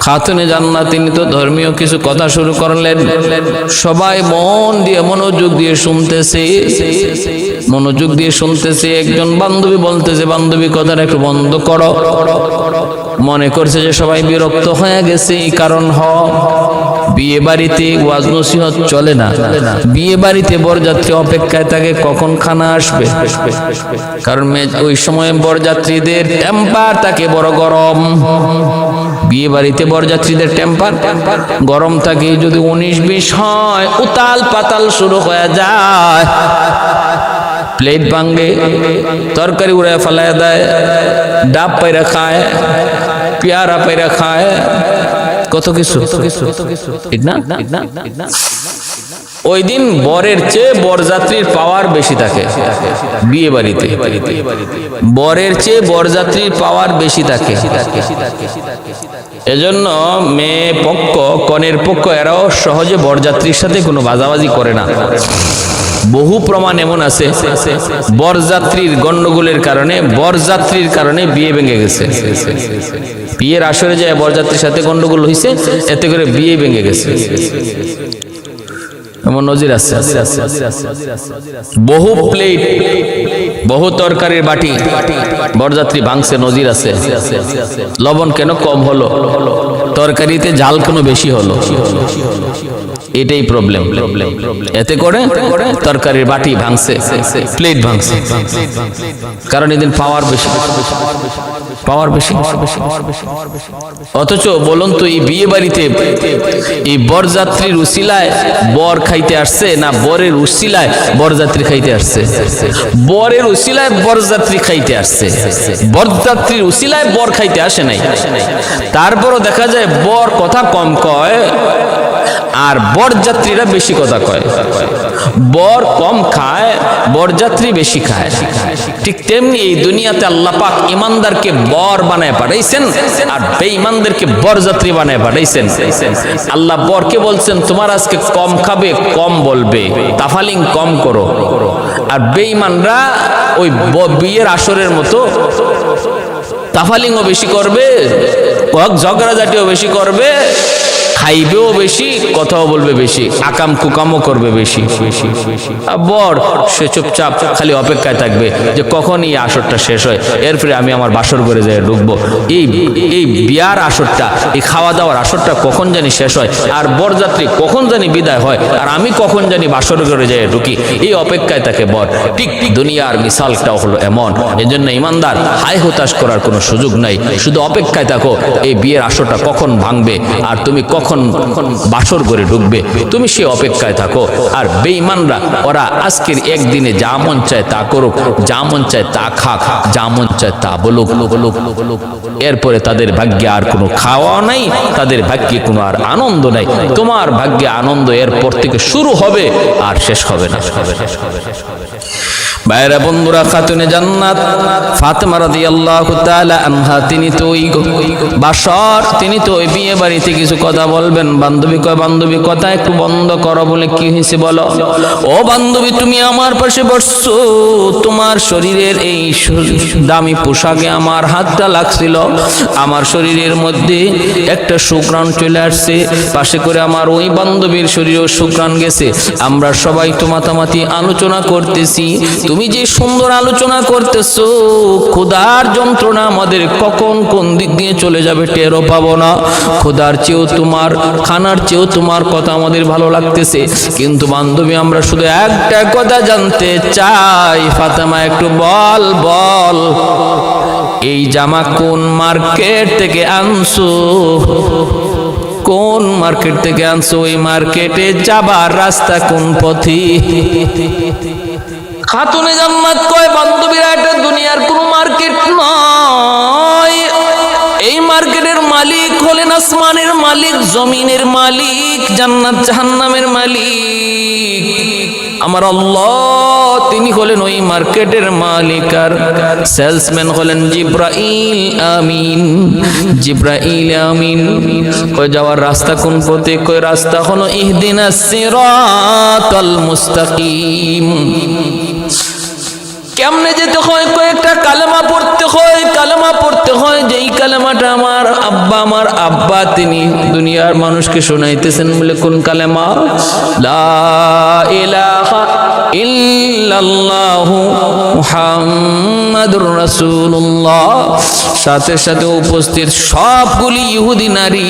A: খাতুনে জান্নাত তিনি তো ধর্মীয় কিছু কথা শুরু করলেন। সবাই মন দিয়ে মনোযোগ দিয়ে শুনতেছে, মনোযোগ দিয়ে শুনতেছে। একজন বান্ধবী বলতেছে, বান্ধবী কথাটা একটু বন্ধ করো। মনে করছে যে সবাই বিরক্ত হয়ে গেছে। এই কারণ বিয়ে বাড়িতে ওয়াজ নসিহত চলে না, বিয়ে বাড়িতে বরযাত্রী অপেক্ষায় থাকে কখন খানা আসবে। কারণ ওই সময় বরযাত্রীদের টেম্পার থাকে বড় গরম। বিয়ে বাড়িতে বরযাত্রীদের টেম্পার গরম থাকে। যদি 19-20 হয়, উতাল পাতাল শুরু হয়ে যায়। প্লেট ভাঙ্গে, তরকারি উড়ে ফেলায় দেয়, ডাব পাইরা খায়, পেয়ারা পাইরা খায়, কত কিছু, ঠিক না? ওই দিন বরের চেয়ে বরযাত্রীর পাওয়ার বেশি থাকে বিয়ে বাড়িতে। বরের চেয়ে বরযাত্রীর পাওয়ার বেশি থাকে। এজন্য মেয়ে পক্ষ, কনের পক্ষ এরাও সহজে বরযাত্রীর সাথে কোনো বাজাবাজি করে না। বহু প্রমাণ এমন আছে, বরযাত্রীর গন্ডগোলের কারণে, বরযাত্রীর কারণে বিয়ে ভেঙে গেছে। বিয়ের আসরে যায় বরযাত্রীর সাথে গন্ডগোল হয়েছে, এতে করে বিয়ে ভেঙে গেছে। এমন নজির আছে। বহু প্লেট, বহু তরকারির বাটি বরযাত্রী ভাঙছে, নজির আছে। লবণ কেন কম হলো, তরকারিতে জাল কেন বেশি হলো, এটাই প্রবলেম। এতে করে তরকারির বাটি ভাঙছে, প্লেট ভাঙছে। কারণ এদিন পাওয়ার বেশি, পাওয়ার বেশি। অথচ বলুন তো, এই বিয়ে বাড়িতে এই বরযাত্রীর উসিলায় বর খাইতে আসছে না বরের উসিলায় বরযাত্রী খাইতে আসছে? বরের উসিলায় বরযাত্রী খাইতে আসছে, বরযাত্রীর উসিলায় বর খাইতে আসে নাই। তারপরও দেখা যায় বর কথা কম কয় আর বরযাত্রীরা বেশি কথা কয়। বর কম খায়, বরযাত্রী বেশি খায়। ঠিক তেমনি এই দুনিয়াতে আল্লাহ পাক ইমানদারকে বর বানায় পাঠাইছেন আর বেঈমানদেরকে বরযাত্রী বানায় পাঠাইছেন। আল্লাহ বরকে বলছেন, তোমার আজকে কম খাবে, কম বলবে, তাফালিং কম করো। আর বেঈমানরা ওই বিয়ের আসরের মতো তাফালিংও বেশি করবে, ঝগড়াঝাটিও বেশি করবে, খাইবেও বেশি, কথাও বলবে বেশি, আকাম কুকামও করবে বেশি। বর সে চুপচাপ খালি অপেক্ষায় থাকবে যে কখন এই আসরটা শেষ হয়, এরপরে আমি আমার বাসর ঘরে যেয়ে ঢুকবো। এই বিয়ার আসরটা, এই খাওয়া দাওয়ার আসরটা কখন জানি শেষ হয়, আর বরযাত্রী কখন জানি বিদায় হয়, আর আমি কখন জানি বাসর ঘরে যেয়ে ঢুকি, এই অপেক্ষায় থাকে বর। ঠিক দুনিয়ার মিসালটাও হলো এমন। এজন্য ইমানদার হায় হতাশ করার কোনো সুযোগ নাই, শুধু অপেক্ষায় থাকো এই বিয়ের আসরটা কখন ভাঙবে আর তুমি কখন বাসর ঘরে ঢুকবে, তুমি সে অপেক্ষায় থাকো। আর বেঈমানরা ওরা আজকের একদিনে যা মন চায় তা করুক, যা মন চায় তা খাক, যা মন চায় তা বলুক। এরপরে তাদের ভাগ্যে আর কোনো খাওয়া নাই, তাদের ভাগ্যে কোনো আর আনন্দ নাই। তোমার ভাগ্যে আনন্দ এরপর থেকে শুরু হবে আর শেষ হবে না। ভাইরা বন্ধুরা, খাতুনে জান্নাত ফাতেমা রাদিয়াল্লাহু তাআলা আনহা, তিনি তো ওই বাসর, তিনি তো ওই বিয়ে বাড়িতে কিছু কথা বলবেন। বান্ধবী কয়, বান্ধবী কথা একটু বন্ধ করো। বলে কি হয়েছে বলো? ও বান্ধবী, তুমি আমার পাশে বসছো, তোমার শরীরের এই দামি পোশাকে আমার হাতটা লাগছিল, আমার শরীরের মধ্যে একটা সুঘ্রাণ চলে আসছে, পাশে করে আমার ওই বান্ধবীর শরীরেও সুঘ্রাণ গেছে। আমরা সবাই তো মাতামাতি আলোচনা করতেছি, তুমি যে সুন্দর আলোচনা করতেছো, ক্ষুধার যন্ত্রণা আমাদের কখন কোন দিক দিয়ে চলে যাবে টেরও পাবো না। ক্ষুধার চেয়েও তোমার, খানার চেয়েও তোমার কথা আমাদের ভালো লাগতেছে। কিন্তু বান্ধবী, আমরা শুধু একটা কথা জানতে চাই, ফাতেমা একটু বল, এই জামা কোন মার্কেট থেকে আনছো? কোন মার্কেট থেকে আনছো? ওই মার্কেটে যাবার রাস্তা কোন পথে? খাতুনে জান্নাত কয়, বান্ধবীরা, এটা দুনিয়ার কোন মার্কেট নয়, এই মার্কেটের মালিক হলেন আসমানের মালিক, জমিনের মালিক, জান্নাত জাহান্নামের মালিক। আমার আল্লাহ তিনি হলেন ওই মার্কেটের মালিক আর সেলসম্যান হলেন জিব্রাইল আমিন। জিব্রাইল আমিন কই যাওয়ার রাস্তা কোন পথে? কই রাস্তা হলো ইহদিনাস সিরাতাল মুস্তাকিম। কেমনে যেতে হয়? কয়েকটা কালেমা পড়তে হয়, কালেমা পড়তে হয়। যেই কালেমাটা আমার আব্বা তিনি দুনিয়ার মানুষকে শোনাইতেছেন বলে কোন কালেমা? লা ইলাহা ইল্লাল্লাহু মুহাম্মাদুর রাসূলুল্লাহ। সাথে সাথে উপস্থিত সবগুলি ইহুদি নারী,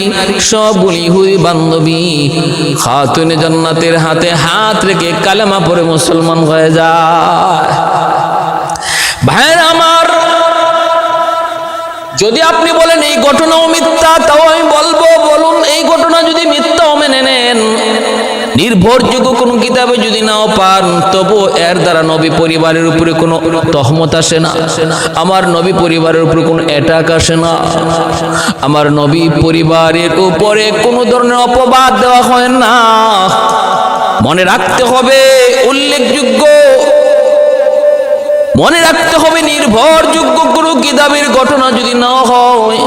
A: সবগুলি ইহুদি বান্ধবী খাতুনে জান্নাতের হাতে হাত রেখে কালেমা পড়ে মুসলমান হয়ে যায়। ভাইয়ের আমার, যদি আপনি বলেন এই ঘটনাও মিথ্যা, তাও আমি বলবো বলুন এই ঘটনা যদি মিথ্যাও মেনে নেন, নির্ভরযোগ্য কোন কিতাবে যদি নাও পান, তবু এর দ্বারা নবী পরিবারের উপরে কোনো তহমত আসে না, আমার নবী পরিবারের উপরে কোনো অ্যাটাক আসে না, আমার নবী পরিবারের উপরে কোনো ধরনের অপবাদ দেওয়া হয় না। মনে রাখতে হবে উল্লেখযোগ্য, মনে রাখতে হবে নির্ভরযোগ্য কোনো কিতাবের ঘটনা যদি না হয়,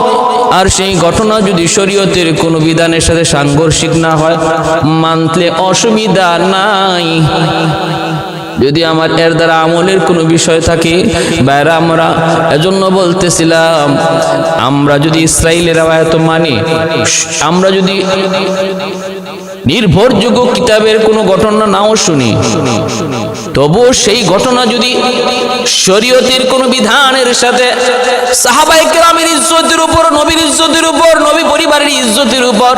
A: আর সেই ঘটনা যদি শরীয়তের কোনো বিধানের সাথে সাংঘর্ষিক না হয়, মানলে অসুবিধা নাই। যদি আমার এর দ্বারা আমলের কোনো বিষয় থাকে, বাইরে আমরা এজন্য বলতেছিলাম, আমরা যদি ইসরাইলের রাওয়ায়াত মানি, আমরা যদি নির্ভরযোগ্য কিতাবের কোনো ঘটনা নাও শুনি, তবুও সেই ঘটনা যদি শরীয়তের কোনো বিধানের সাথে, সাহাবায়ে কেরামের ইজ্জতের উপর, নবীর ইজ্জতের উপর, নবী পরিবারের ইজ্জতের উপর,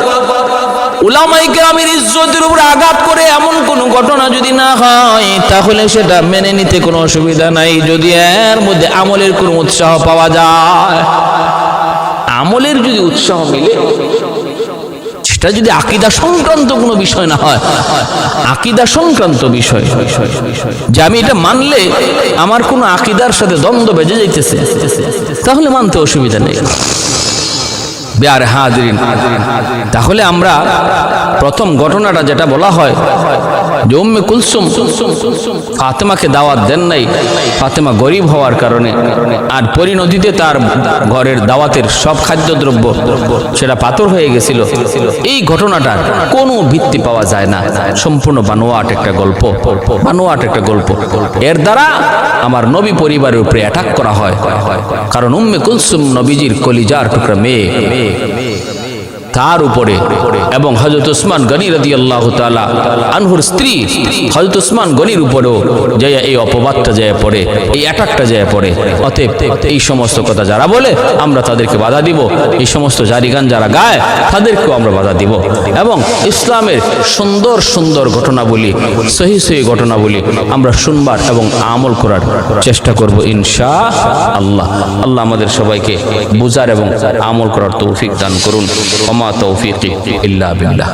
A: উলামায়ে কেরামের ইজ্জতের উপর আঘাত করে এমন কোনো ঘটনা যদি না হয়, তাহলে সেটা মেনে নিতে কোনো অসুবিধা নাই, যদি এর মধ্যে আমলের কোনো উৎসাহ পাওয়া যায়। আমলের যদি উৎসাহ মিলে, সেটা যদি আকীদা সংক্রান্ত কোনো বিষয় না হয়, আকীদা সংক্রান্ত বিষয় যে আমি এটা মানলে আমার কোনো আকীদার সাথে দ্বন্দ্ব বেজে যাইতেছে, তাহলে মানতে অসুবিধা নেই। বিয়ার হাজিরিন, তাহলে আমরা প্রথম ঘটনাটা যেটা বলা হয় যে উম্মে কুলসুম ফাতেমাকে দাওয়াত দেন নাই, ফাতেমা গরিব হওয়ার কারণে, আর পরিণতিতে তার ঘরের দাওয়াতের সব খাদ্যদ্রব্য সেটা পাথর হয়ে গেছিল। এই ঘটনাটার কোনো ভিত্তি পাওয়া যায় না, সম্পূর্ণ বানোয়াট একটা গল্প, বানোয়াট একটা গল্প। এর দ্বারা আমার নবী পরিবারের উপরে অ্যাটাক করা হয়, কারণ উম্মে কুলসুম নবীজির কলিজার টুকরা মেয়ে, তার উপরে এবং হযরত উসমান গনি রাদিয়াল্লাহু তাআলা আনহুর স্ত্রী হযরত উসমান গনির উপরেও যে এই অপবাদটা যায় পড়ে, এই অ্যাটাকটা যায় পড়ে। অতএব এই সমস্ত কথা যারা বলে আমরা তাদেরকে বাধা দিব, এই সমস্ত জারিগান যারা গায় তাদেরকেও আমরা বাধা দিব, এবং ইসলামের সুন্দর সুন্দর ঘটনাবলী, সহি সহি ঘটনাবলী আমরা শুনবার এবং আমল করার চেষ্টা করব ইনশাআল্লাহ। আল্লাহ আমাদের সবাইকে বুঝার এবং আমল করার তৌফিক দান করুন। ওমা তৌফিকি ইল্লা বিল্লাহ।